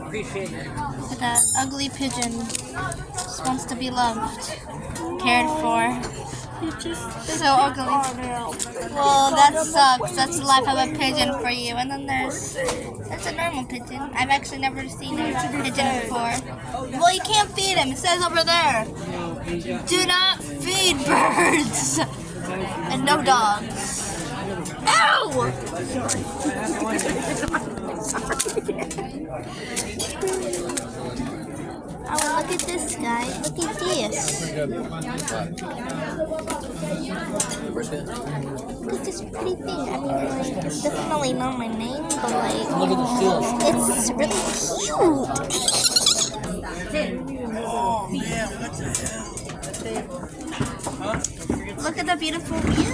Appreciate it. That ugly pigeon just wants to be loved, cared for. So ugly. Well, that sucks. That's the life of a pigeon for you. And then there's a normal pigeon. I've actually never seen a pigeon before. Well, you can't feed him. It says over there. Do not feed birds. And no dogs. Ow! Oh, look at this guy. Look at this. Look at this pretty thing. I mean, like, it's definitely not my name, but like, Look at the seals. it's really cute. Oh, yeah, what the hell? Look at the beautiful view.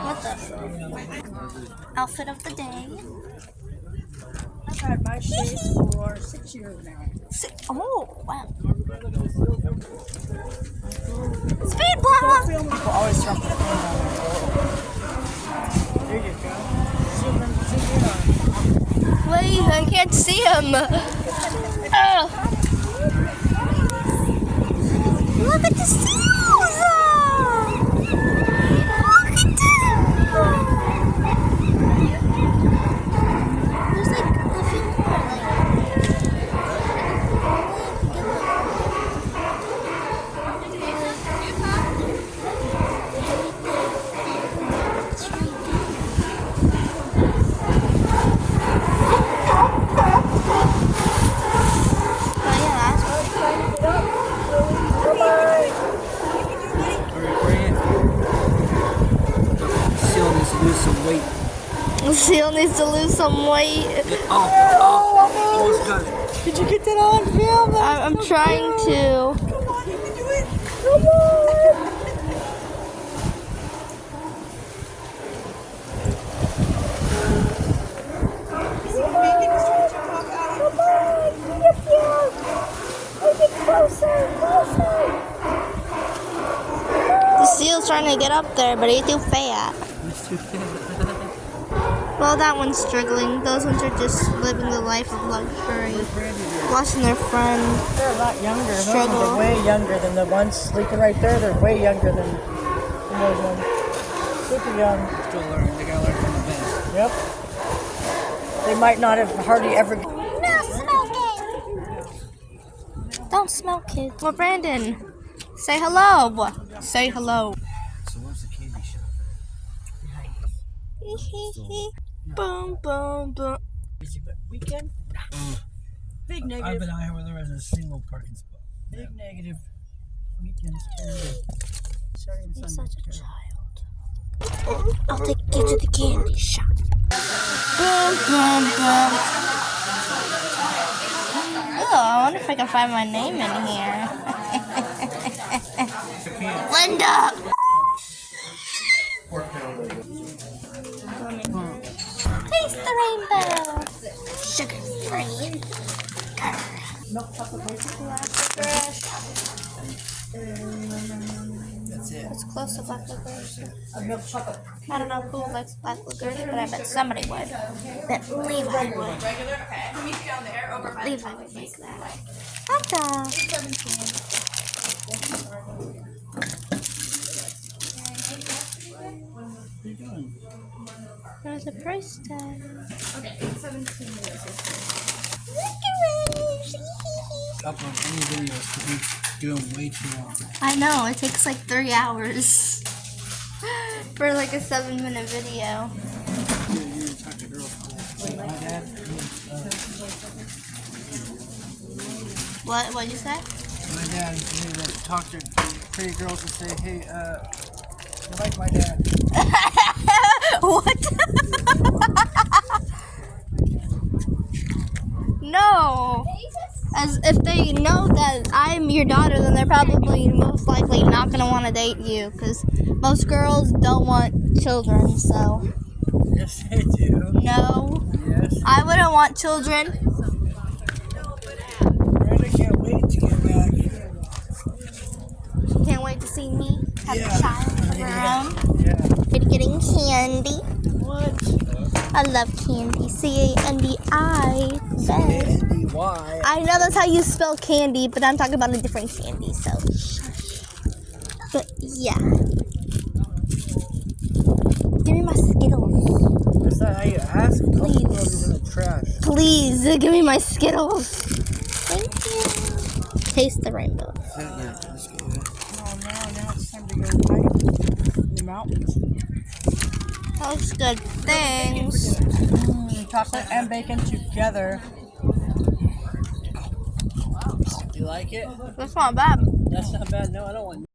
What the? Outfit of the day. I've had my shades for 6 years now. Oh, wow. Speed blah! People always drop the phone down there. There you go. Zoom in on. Wait, I can't see him. Oh. Look at the seals! Look at them! There's like a few more. The seal needs to lose some weight. Almost got it. Did you get that on film? I'm trying to. Come on, you can do it. Come on. Is he making us trying to jump off out? Come on, get here. Get closer, closer. The seal's trying to get up there, but he's too fat. Well, that one's struggling. Those ones are just living the life of luxury, watching their friend They're a lot younger. Those ones struggle. are way younger than the ones sleeping right there. They're way younger than those ones. Super young. Still learning. They gotta learn from the best. Yep. They might not have hardly ever. No smoking! Don't smoke, kids. Well, Brandon, say hello. Say hello. So where's the candy shop? Boom, boom, boom. Weekend? Big I've negative. been out here where there is a single parking spot. Big negative. Weekends. Saturday and You're Sunday. such a child. I'll take you to the candy shop. Boom, boom, boom. Oh, I wonder if I can find my name in here. Linda! Taste the rainbow. Sugar free. Milk chocolate bicycle That's it. It's close to black licorice. A milk chocolate. I don't know who likes black licorice, but I bet somebody would. Bet Levi would. Levi would like that. Hot dog. What are you doing? There's a price tag. Okay, 17 Upload any videos because we do them way too long. I know, it takes like 3 hours for like a 7-minute video. You talk to girls. My dad. What'd you say? My dad. He would talk to pretty girls and say, "Hey, you like my dad?" What? No. As if they know that I'm your daughter, then they're probably most likely not going to want to date you, because most girls don't want children, so Yes, they do. no. Yes. I wouldn't want children. Brenda can't wait to get back. Can't wait to see me have Yeah. a child of her own. Yeah. Getting candy. candy. What? I love candy. C-A-N-D-I. C-A-N-D-Y. I know that's how you spell candy, but I'm talking about a different candy, so. But yeah. Give me my Skittles. Is that how you ask? Please. Throw these in the trash. Please, give me my Skittles. Thank you. Taste the rainbow. Yeah, let's go. Oh, now it's time to go hike in the mountains. That looks good. Thanks. Chocolate and bacon together. You like it? That's not bad. That's not bad. No, I don't want